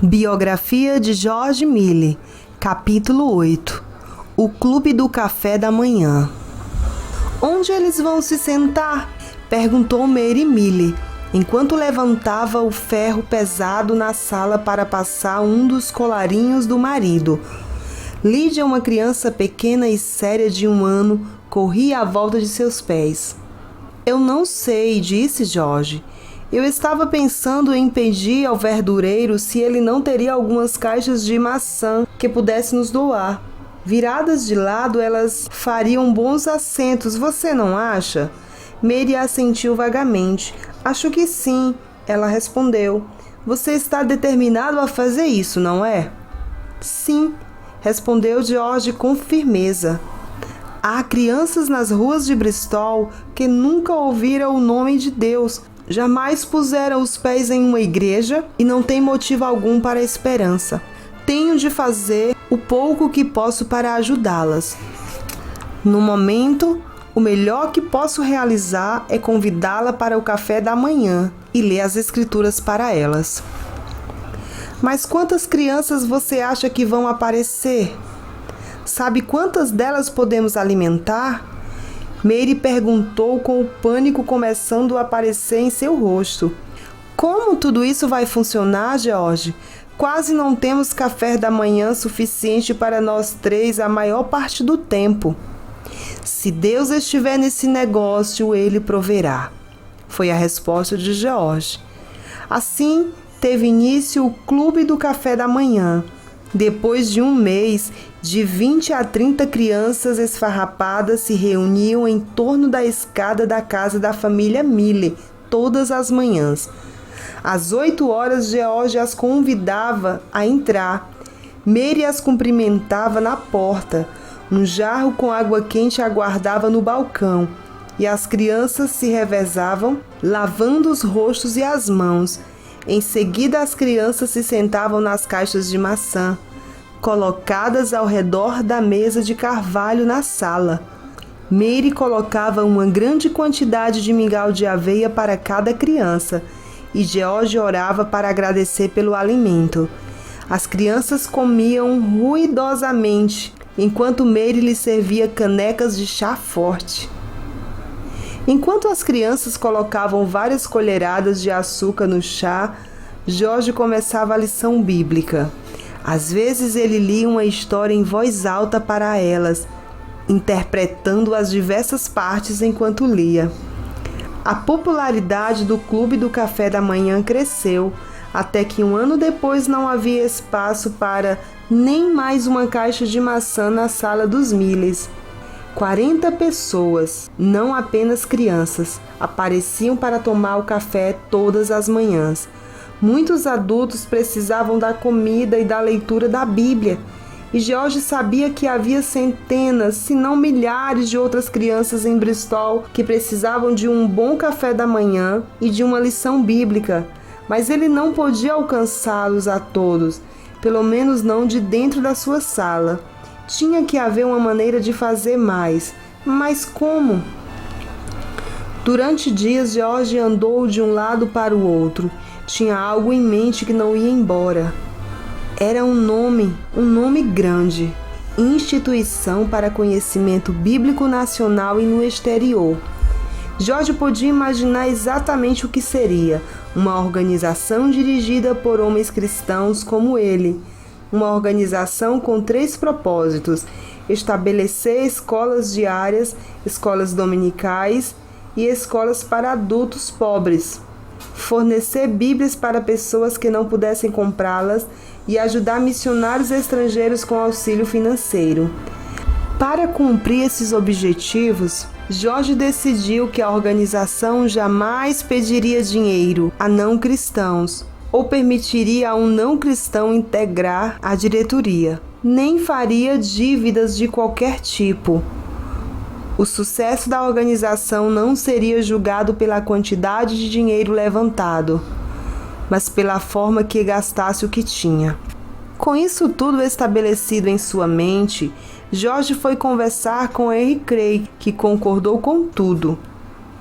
Biografia de George Mille, capítulo 8. O Clube do Café da Manhã. Onde eles vão se sentar? Perguntou Mary Mille, enquanto levantava o ferro pesado na sala para passar um dos colarinhos do marido. Lídia, uma criança pequena e séria de 1 ano, corria à volta de seus pés. Eu não sei, disse George. Eu estava pensando em pedir ao verdureiro se ele não teria algumas caixas de maçã que pudesse nos doar. Viradas de lado, elas fariam bons assentos, você não acha? Mary assentiu vagamente. Acho que sim, ela respondeu. Você está determinado a fazer isso, não é? Sim, respondeu George com firmeza. Há crianças nas ruas de Bristol que nunca ouviram o nome de Deus, jamais puseram os pés em uma igreja e não têm motivo algum para a esperança. Tenho de fazer o pouco que posso para ajudá-las. No momento, o melhor que posso realizar é convidá-la para o café da manhã e ler as escrituras para elas. Mas quantas crianças você acha que vão aparecer? Sabe quantas delas podemos alimentar? Mary perguntou com o pânico começando a aparecer em seu rosto. Como tudo isso vai funcionar, George? Quase não temos café da manhã suficiente para nós 3 a maior parte do tempo. Se Deus estiver nesse negócio, Ele proverá. Foi a resposta de George. Assim, teve início o Clube do Café da Manhã. Depois de 1 mês, de 20 a 30 crianças esfarrapadas se reuniam em torno da escada da casa da família Mille todas as manhãs. Às 8 horas, George as convidava a entrar. Mary as cumprimentava na porta. Um jarro com água quente aguardava no balcão, e as crianças se revezavam, lavando os rostos e as mãos. Em seguida, as crianças se sentavam nas caixas de maçã, colocadas ao redor da mesa de carvalho na sala. Mary colocava uma grande quantidade de mingau de aveia para cada criança, e George orava para agradecer pelo alimento. As crianças comiam ruidosamente, enquanto Mary lhe servia canecas de chá forte. Enquanto as crianças colocavam várias colheradas de açúcar no chá, George começava a lição bíblica. Às vezes ele lia uma história em voz alta para elas, interpretando as diversas partes enquanto lia. A popularidade do Clube do Café da Manhã cresceu, até que 1 ano depois não havia espaço para nem mais uma caixa de maçã na sala dos Milles. 40 pessoas, não apenas crianças, apareciam para tomar o café todas as manhãs. Muitos adultos precisavam da comida e da leitura da Bíblia, e George sabia que havia centenas, se não milhares de outras crianças em Bristol que precisavam de um bom café da manhã e de uma lição bíblica, mas ele não podia alcançá-los a todos, pelo menos não de dentro da sua sala. Tinha que haver uma maneira de fazer mais. Mas como? Durante dias, George andou de um lado para o outro. Tinha algo em mente que não ia embora. Era um nome grande. Instituição para Conhecimento Bíblico Nacional e no Exterior. George podia imaginar exatamente o que seria. Uma organização dirigida por homens cristãos como ele. Uma organização com 3 propósitos: estabelecer escolas diárias, escolas dominicais e escolas para adultos pobres, fornecer Bíblias para pessoas que não pudessem comprá-las e ajudar missionários estrangeiros com auxílio financeiro. Para cumprir esses objetivos, George decidiu que a organização jamais pediria dinheiro a não cristãos, ou permitiria a um não cristão integrar a diretoria, nem faria dívidas de qualquer tipo. O sucesso da organização não seria julgado pela quantidade de dinheiro levantado, mas pela forma que gastasse o que tinha. Com isso tudo estabelecido em sua mente, George foi conversar com Henry Craig, que concordou com tudo.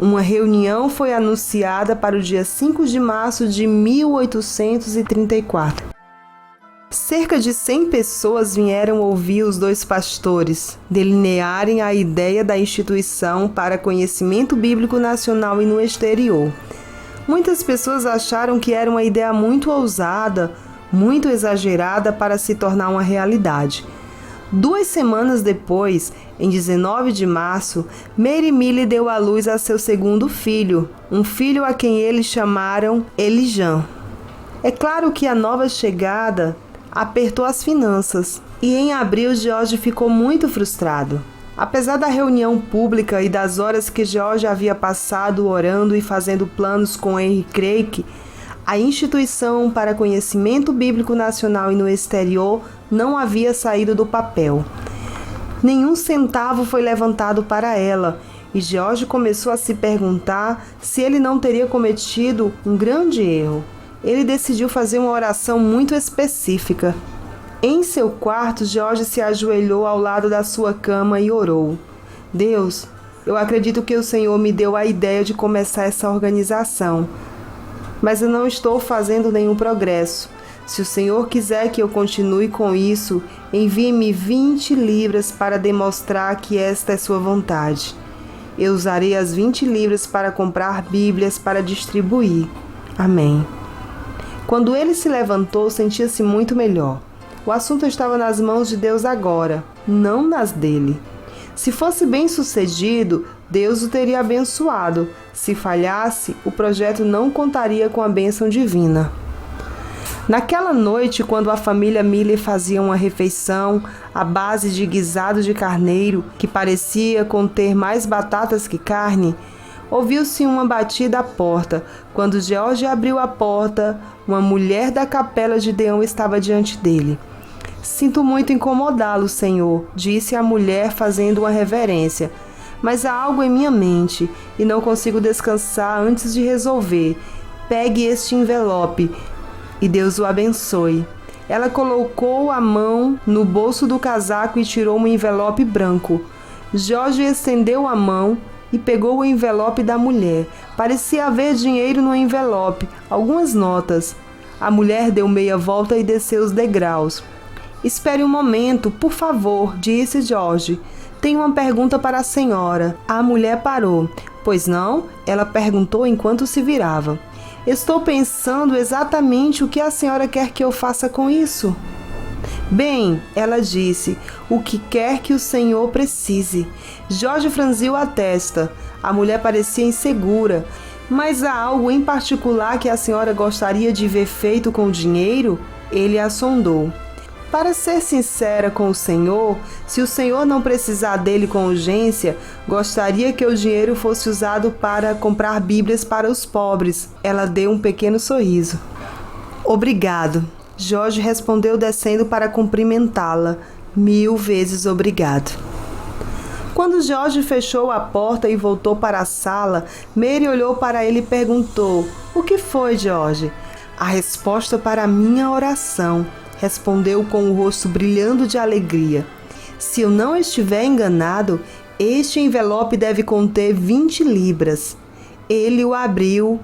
Uma reunião foi anunciada para o dia 5 de março de 1834. Cerca de 100 pessoas vieram ouvir os dois pastores delinearem a ideia da instituição para conhecimento bíblico nacional e no exterior. Muitas pessoas acharam que era uma ideia muito ousada, muito exagerada para se tornar uma realidade. 2 semanas depois, em 19 de março, Mary Millie deu à luz a seu segundo filho, um filho a quem eles chamaram Elijah. É claro que a nova chegada apertou as finanças e em abril George ficou muito frustrado. Apesar da reunião pública e das horas que George havia passado orando e fazendo planos com Henry Craik, a instituição para conhecimento bíblico nacional e no exterior não havia saído do papel. Nenhum centavo foi levantado para ela e George começou a se perguntar se ele não teria cometido um grande erro. Ele decidiu fazer uma oração muito específica. Em seu quarto, George se ajoelhou ao lado da sua cama e orou. Deus, eu acredito que o Senhor me deu a ideia de começar essa organização, mas eu não estou fazendo nenhum progresso. Se o Senhor quiser que eu continue com isso, envie-me 20 libras para demonstrar que esta é sua vontade. Eu usarei as 20 libras para comprar Bíblias para distribuir. Amém. Quando ele se levantou, sentia-se muito melhor. O assunto estava nas mãos de Deus agora, não nas dele. Se fosse bem-sucedido, Deus o teria abençoado. Se falhasse, o projeto não contaria com a bênção divina. Naquela noite, quando a família Millie fazia uma refeição à base de guisado de carneiro, que parecia conter mais batatas que carne, ouviu-se uma batida à porta. Quando George abriu a porta, uma mulher da capela de Deão estava diante dele. Sinto muito incomodá-lo, Senhor, disse a mulher fazendo uma reverência, mas há algo em minha mente e não consigo descansar antes de resolver. Pegue este envelope e Deus o abençoe. Ela colocou a mão no bolso do casaco e tirou um envelope branco. George estendeu a mão e pegou o envelope da mulher. Parecia haver dinheiro no envelope, algumas notas. A mulher deu meia volta e desceu os degraus. Espere um momento, por favor, disse George. Tenho uma pergunta para a senhora. A mulher parou. Pois não? Ela perguntou enquanto se virava. Estou pensando exatamente o que a senhora quer que eu faça com isso. Bem, ela disse, o que quer que o senhor precise. George franziu a testa. A mulher parecia insegura. Mas há algo em particular que a senhora gostaria de ver feito com o dinheiro? Ele a sondou. Para ser sincera com o senhor, se o senhor não precisar dele com urgência, gostaria que o dinheiro fosse usado para comprar Bíblias para os pobres. Ela deu um pequeno sorriso. Obrigado. George respondeu descendo para cumprimentá-la. 1000 vezes obrigado. Quando George fechou a porta e voltou para a sala, Mary olhou para ele e perguntou: O que foi, George? A resposta para a minha oração, respondeu com o rosto brilhando de alegria. Se eu não estiver enganado, este envelope deve conter 20 libras. Ele o abriu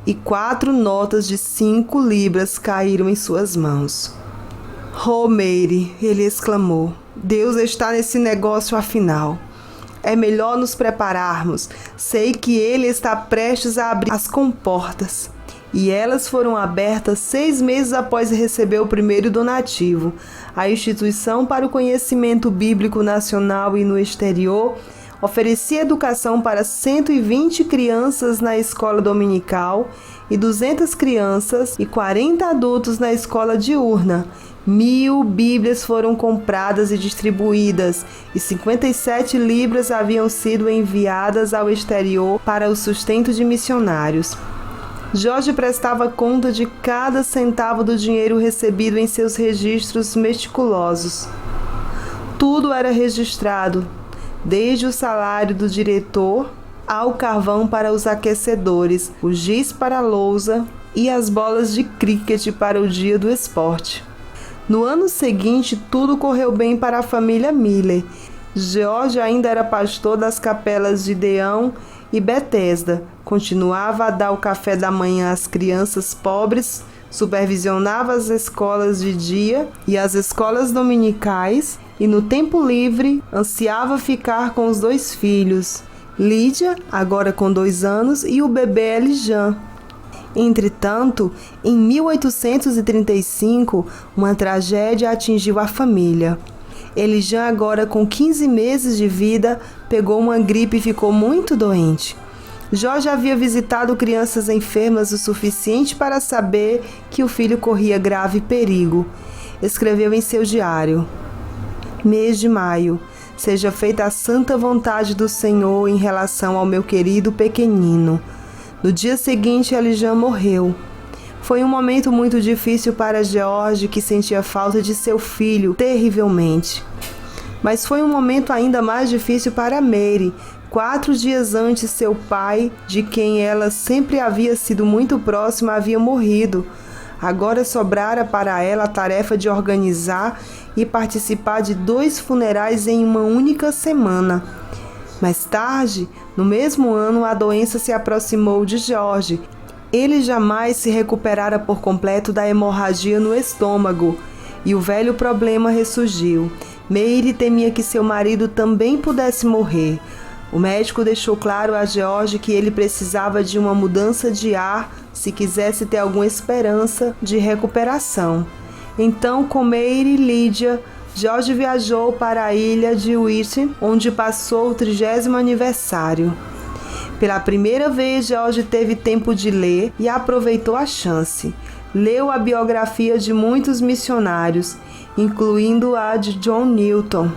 e 4 notas de 5 libras caíram em suas mãos. Oh, Mary, ele exclamou, Deus está nesse negócio afinal. É melhor nos prepararmos. Sei que ele está prestes a abrir as comportas. E elas foram abertas 6 meses após receber o primeiro donativo. A Instituição para o Conhecimento Bíblico Nacional e no Exterior oferecia educação para 120 crianças na escola dominical e 200 crianças e 40 adultos na escola diurna. 1000 Bíblias foram compradas e distribuídas e 57 libras haviam sido enviadas ao exterior para o sustento de missionários. George prestava conta de cada centavo do dinheiro recebido em seus registros meticulosos. Tudo era registrado, desde o salário do diretor ao carvão para os aquecedores, o giz para a lousa e as bolas de cricket para o dia do esporte. No ano seguinte, tudo correu bem para a família Miller. George ainda era pastor das capelas de Deão e Bethesda. Continuava a dar o café da manhã às crianças pobres Supervisionava as escolas de dia e as escolas dominicais e no tempo livre ansiava ficar com os 2 filhos, Lídia, agora com 2 anos, e o bebê Elijan. Entretanto, em 1835, uma tragédia atingiu a família. Elijan, agora com 15 meses de vida, pegou uma gripe e ficou muito doente. Jorge havia visitado crianças enfermas o suficiente para saber que o filho corria grave perigo. Escreveu em seu diário: Mês de maio. Seja feita a santa vontade do Senhor em relação ao meu querido pequenino. No dia seguinte, Elijan morreu. Foi um momento muito difícil para George, que sentia falta de seu filho terrivelmente. Mas foi um momento ainda mais difícil para Mary. 4 dias antes, seu pai, de quem ela sempre havia sido muito próxima, havia morrido. Agora sobrara para ela a tarefa de organizar e participar de 2 funerais em uma única semana. Mais tarde, no mesmo ano, a doença se aproximou de George. Ele jamais se recuperara por completo da hemorragia no estômago e o velho problema ressurgiu. Mary temia que seu marido também pudesse morrer. O médico deixou claro a George que ele precisava de uma mudança de ar se quisesse ter alguma esperança de recuperação. Então, com Mary e Lídia, George viajou para a ilha de Whitney, onde passou o 30º aniversário. Pela primeira vez, George teve tempo de ler e aproveitou a chance. Leu a biografia de muitos missionários, incluindo a de John Newton.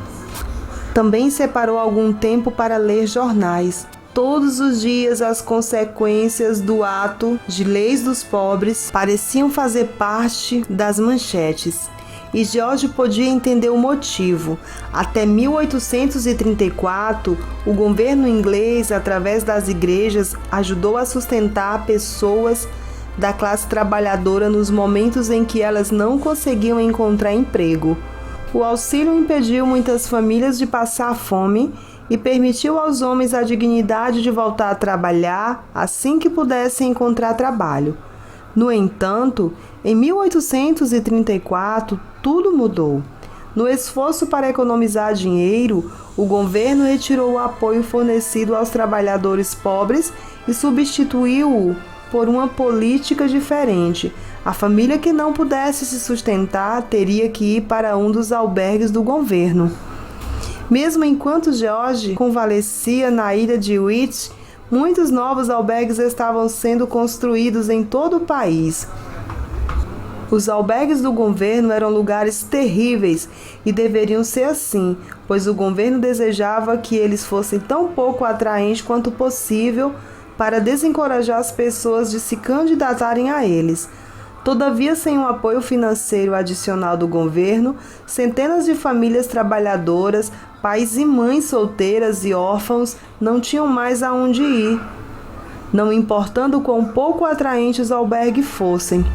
Também separou algum tempo para ler jornais. Todos os dias as consequências do ato de leis dos pobres pareciam fazer parte das manchetes. E George podia entender o motivo. Até 1834, o governo inglês, através das igrejas, ajudou a sustentar pessoas da classe trabalhadora nos momentos em que elas não conseguiam encontrar emprego. O auxílio impediu muitas famílias de passar fome e permitiu aos homens a dignidade de voltar a trabalhar assim que pudessem encontrar trabalho. No entanto, em 1834, tudo mudou. No esforço para economizar dinheiro, o governo retirou o apoio fornecido aos trabalhadores pobres e substituiu-o por uma política diferente. A família que não pudesse se sustentar teria que ir para um dos albergues do governo. Mesmo enquanto George convalescia na ilha de Whitney, muitos novos albergues estavam sendo construídos em todo o país. Os albergues do governo eram lugares terríveis e deveriam ser assim, pois o governo desejava que eles fossem tão pouco atraentes quanto possível para desencorajar as pessoas de se candidatarem a eles. Todavia, sem um apoio financeiro adicional do governo, centenas de famílias trabalhadoras, pais e mães solteiras e órfãos não tinham mais aonde ir, não importando quão pouco atraentes os albergues fossem.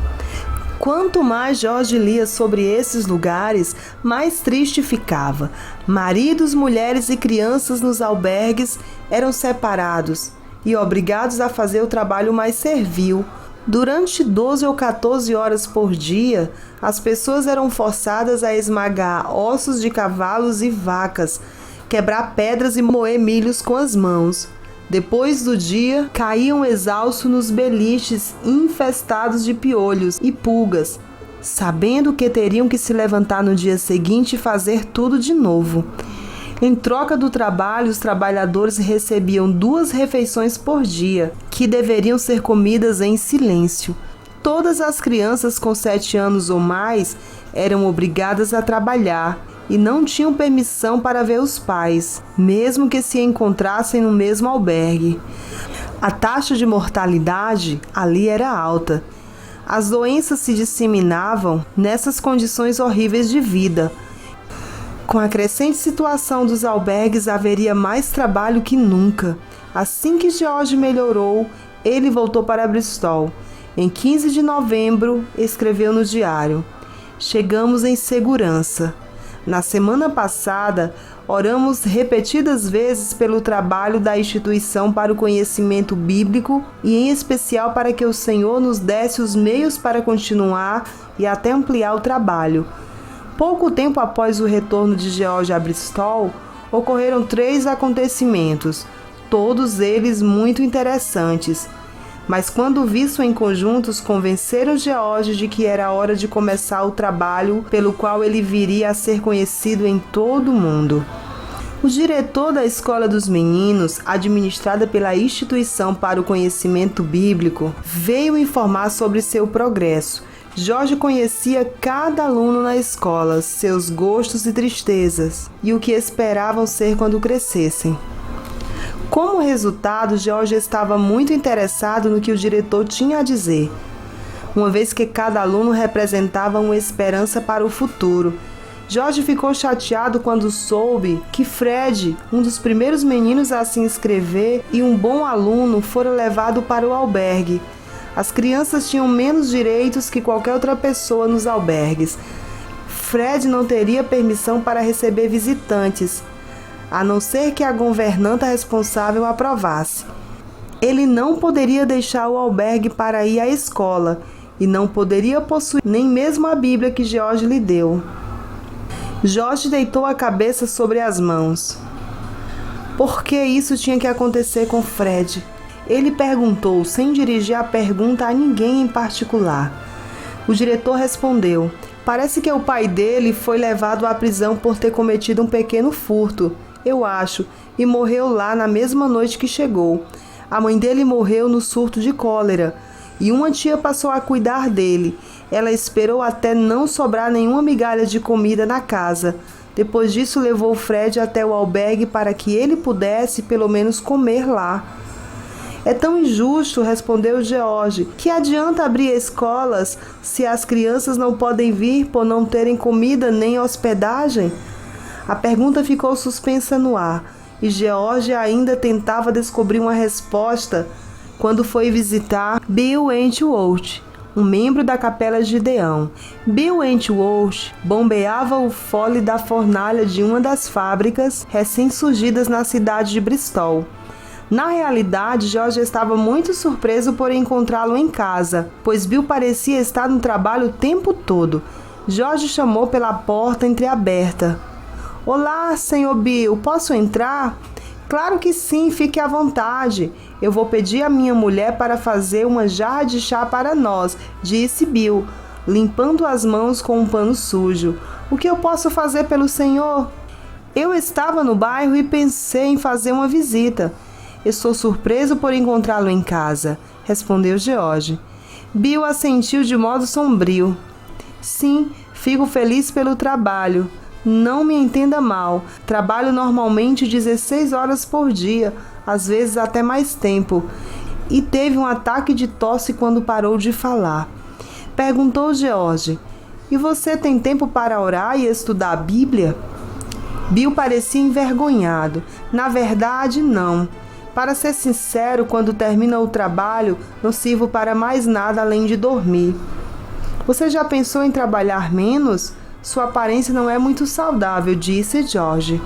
Quanto mais George lia sobre esses lugares, mais triste ficava. Maridos, mulheres e crianças nos albergues eram separados e obrigados a fazer o trabalho mais servil. Durante 12 ou 14 horas por dia, as pessoas eram forçadas a esmagar ossos de cavalos e vacas, quebrar pedras e moer milhos com as mãos. Depois do dia, caíam exaustos nos beliches infestados de piolhos e pulgas, sabendo que teriam que se levantar no dia seguinte e fazer tudo de novo. Em troca do trabalho, os trabalhadores recebiam 2 refeições por dia, que deveriam ser comidas em silêncio. Todas as crianças com 7 anos ou mais eram obrigadas a trabalhar e não tinham permissão para ver os pais, mesmo que se encontrassem no mesmo albergue. A taxa de mortalidade ali era alta. As doenças se disseminavam nessas condições horríveis de vida. Com a crescente situação dos albergues, haveria mais trabalho que nunca. Assim que George melhorou, ele voltou para Bristol. Em 15 de novembro, escreveu no diário: "Chegamos em segurança. Na semana passada, Oramos repetidas vezes pelo trabalho da instituição para o conhecimento bíblico e, em especial, para que o Senhor nos desse os meios para continuar e até ampliar o trabalho. Pouco tempo após o retorno de George a Bristol, ocorreram 3 acontecimentos, todos eles muito interessantes. Mas quando visto em conjuntos, convenceram George de que era hora de começar o trabalho pelo qual ele viria a ser conhecido em todo o mundo. O diretor da Escola dos Meninos, administrada pela Instituição para o Conhecimento Bíblico, veio informar sobre seu progresso. George conhecia cada aluno na escola, seus gostos e tristezas, e o que esperavam ser quando crescessem. Como resultado, George estava muito interessado no que o diretor tinha a dizer, uma vez que cada aluno representava uma esperança para o futuro. George ficou chateado quando soube que Fred, um dos primeiros meninos a se inscrever e um bom aluno, fora levado para o albergue. As crianças tinham menos direitos que qualquer outra pessoa nos albergues. Fred não teria permissão para receber visitantes, a não ser que a governanta responsável aprovasse. Ele não poderia deixar o albergue para ir à escola e não poderia possuir nem mesmo a Bíblia que George lhe deu. George deitou a cabeça sobre as mãos. Por que isso tinha que acontecer com Fred? Ele perguntou, sem dirigir a pergunta a ninguém em particular. O diretor respondeu: parece que o pai dele foi levado à prisão por ter cometido um pequeno furto, eu acho, e morreu lá na mesma noite que chegou. A mãe dele morreu no surto de cólera, e uma tia passou a cuidar dele. Ela esperou até não sobrar nenhuma migalha de comida na casa. Depois disso, levou Fred até o albergue para que ele pudesse pelo menos comer lá. É tão injusto, respondeu George. Que adianta abrir escolas se as crianças não podem vir por não terem comida nem hospedagem? A pergunta ficou suspensa no ar, e George ainda tentava descobrir uma resposta quando foi visitar Bill Wentworth, um membro da Capela de Gideão. Bill Wentworth bombeava o fole da fornalha de uma das fábricas recém-surgidas na cidade de Bristol. Na realidade, George estava muito surpreso por encontrá-lo em casa, pois Bill parecia estar no trabalho o tempo todo. George chamou pela porta entreaberta. Olá, senhor Bill, posso entrar? Claro que sim, fique à vontade. Eu vou pedir à minha mulher para fazer uma jarra de chá para nós, disse Bill, limpando as mãos com um pano sujo. O que eu posso fazer pelo senhor? Eu estava no bairro e pensei em fazer uma visita. Estou surpreso por encontrá-lo em casa, respondeu George. Bill assentiu de modo sombrio. Sim, fico feliz pelo trabalho. Não me entenda mal, trabalho normalmente 16 horas por dia, às vezes até mais tempo. E teve um ataque de tosse quando parou de falar. Perguntou George: e você tem tempo para orar e estudar a Bíblia? Bill parecia envergonhado. Na verdade, não. Para ser sincero, quando termina o trabalho, não sirvo para mais nada além de dormir. Você já pensou em trabalhar menos? Sua aparência não é muito saudável, disse George.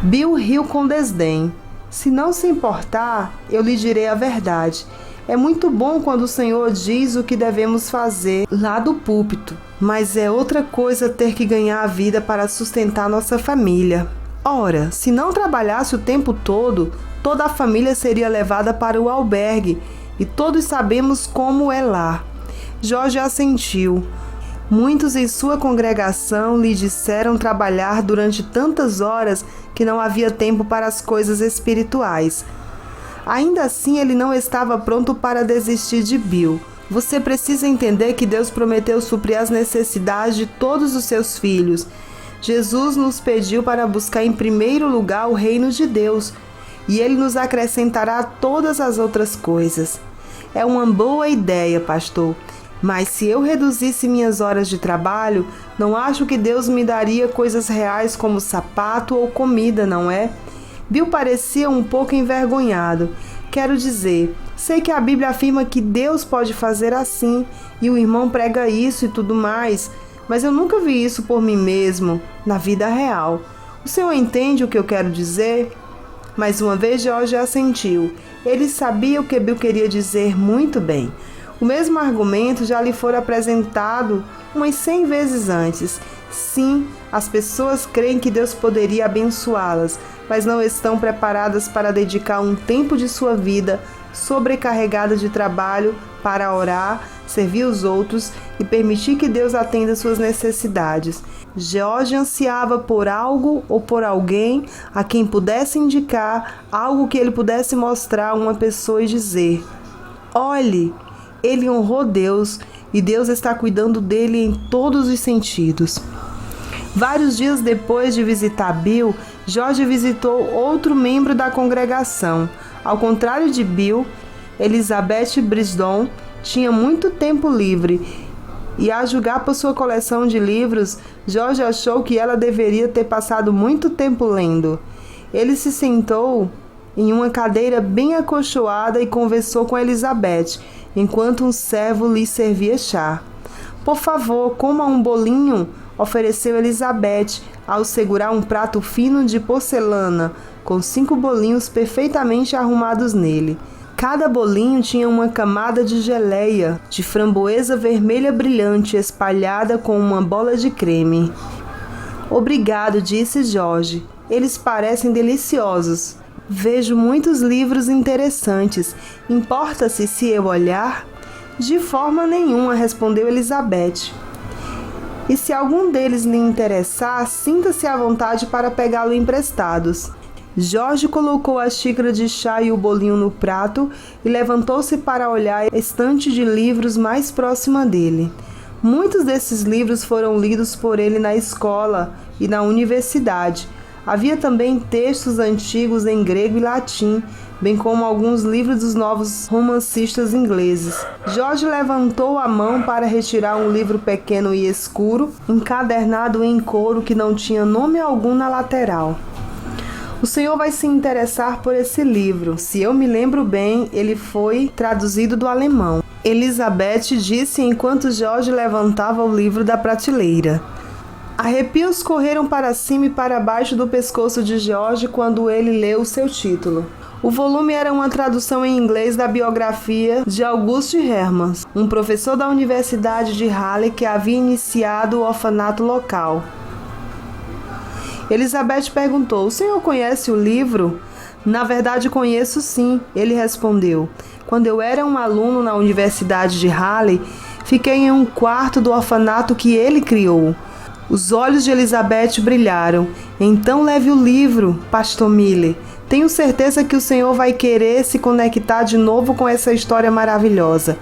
Bill riu com desdém. Se não se importar, eu lhe direi a verdade. É muito bom quando o Senhor diz o que devemos fazer lá do púlpito, mas é outra coisa ter que ganhar a vida para sustentar nossa família. Ora, se não trabalhasse o tempo todo, toda a família seria levada para o albergue, e todos sabemos como é lá. George assentiu. Muitos em sua congregação lhe disseram trabalhar durante tantas horas que não havia tempo para as coisas espirituais. Ainda assim, ele não estava pronto para desistir de Bill. Você precisa entender que Deus prometeu suprir as necessidades de todos os seus filhos. Jesus nos pediu para buscar em primeiro lugar o reino de Deus, e Ele nos acrescentará todas as outras coisas. É uma boa ideia, pastor. Mas se eu reduzisse minhas horas de trabalho, não acho que Deus me daria coisas reais como sapato ou comida, não é? Bill parecia um pouco envergonhado. Quero dizer, sei que a Bíblia afirma que Deus pode fazer assim, e o irmão prega isso e tudo mais, mas eu nunca vi isso por mim mesmo, na vida real. O senhor entende o que eu quero dizer? Mais uma vez, George assentiu. Ele sabia o que Bill queria dizer muito bem. O mesmo argumento já lhe fora apresentado umas 100 vezes antes. Sim, as pessoas creem que Deus poderia abençoá-las, mas não estão preparadas para dedicar um tempo de sua vida sobrecarregada de trabalho para orar, servir os outros e permitir que Deus atenda suas necessidades. George ansiava por algo ou por alguém a quem pudesse indicar algo que ele pudesse mostrar a uma pessoa e dizer: olhe, ele honrou Deus e Deus está cuidando dele em todos os sentidos. Vários dias depois de visitar Bill, George visitou outro membro da congregação. Ao contrário de Bill, Elizabeth Brisdon tinha muito tempo livre e, a julgar por sua coleção de livros, George achou que ela deveria ter passado muito tempo lendo. Ele se sentou em uma cadeira bem acolchoada e conversou com Elizabeth, enquanto um servo lhe servia chá. Por favor, coma um bolinho, ofereceu Elizabeth, ao segurar um prato fino de porcelana, com 5 bolinhos perfeitamente arrumados nele. Cada bolinho tinha uma camada de geleia de framboesa vermelha brilhante espalhada com uma bola de creme. Obrigado, disse George. Eles parecem deliciosos. Vejo muitos livros interessantes. Importa-se se eu olhar? De forma nenhuma, respondeu Elizabeth. E se algum deles lhe interessar, sinta-se à vontade para pegá-lo emprestados. George colocou a xícara de chá e o bolinho no prato e levantou-se para olhar a estante de livros mais próxima dele. Muitos desses livros foram lidos por ele na escola e na universidade. Havia também textos antigos em grego e latim, bem como alguns livros dos novos romancistas ingleses. George levantou a mão para retirar um livro pequeno e escuro, encadernado em couro que não tinha nome algum na lateral. O senhor vai se interessar por esse livro. Se eu me lembro bem, ele foi traduzido do alemão. Elizabeth disse enquanto George levantava o livro da prateleira. Arrepios correram para cima e para baixo do pescoço de George quando ele leu o seu título. O volume era uma tradução em inglês da biografia de August Hermann, um professor da Universidade de Halle que havia iniciado o orfanato local. Elizabeth perguntou: o senhor conhece o livro? Na verdade, conheço sim, ele respondeu. Quando eu era um aluno na Universidade de Halle, fiquei em um quarto do orfanato que ele criou. Os olhos de Elizabeth brilharam. Então leve o livro, Pastor Miller. Tenho certeza que o senhor vai querer se conectar de novo com essa história maravilhosa.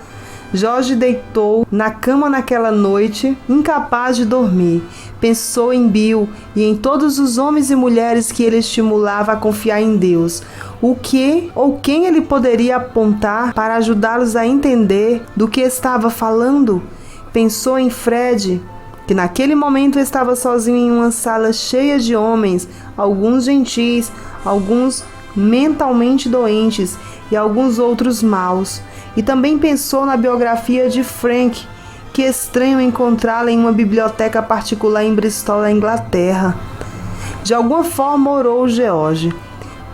George deitou na cama naquela noite, incapaz de dormir. Pensou em Bill e em todos os homens e mulheres que ele estimulava a confiar em Deus. O que ou quem ele poderia apontar para ajudá-los a entender do que estava falando? Pensou em Fred, que naquele momento estava sozinho em uma sala cheia de homens, alguns gentis, alguns mentalmente doentes e alguns outros maus. E também pensou na biografia de Frank. Que estranho encontrá-la em uma biblioteca particular em Bristol, na Inglaterra. De alguma forma orou George: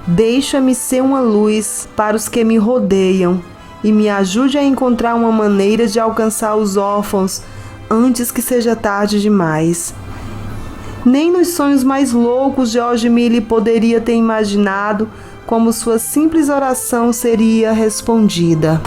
deixa-me ser uma luz para os que me rodeiam e me ajude a encontrar uma maneira de alcançar os órfãos antes que seja tarde demais. Nem nos sonhos mais loucos George Miller poderia ter imaginado como sua simples oração seria respondida.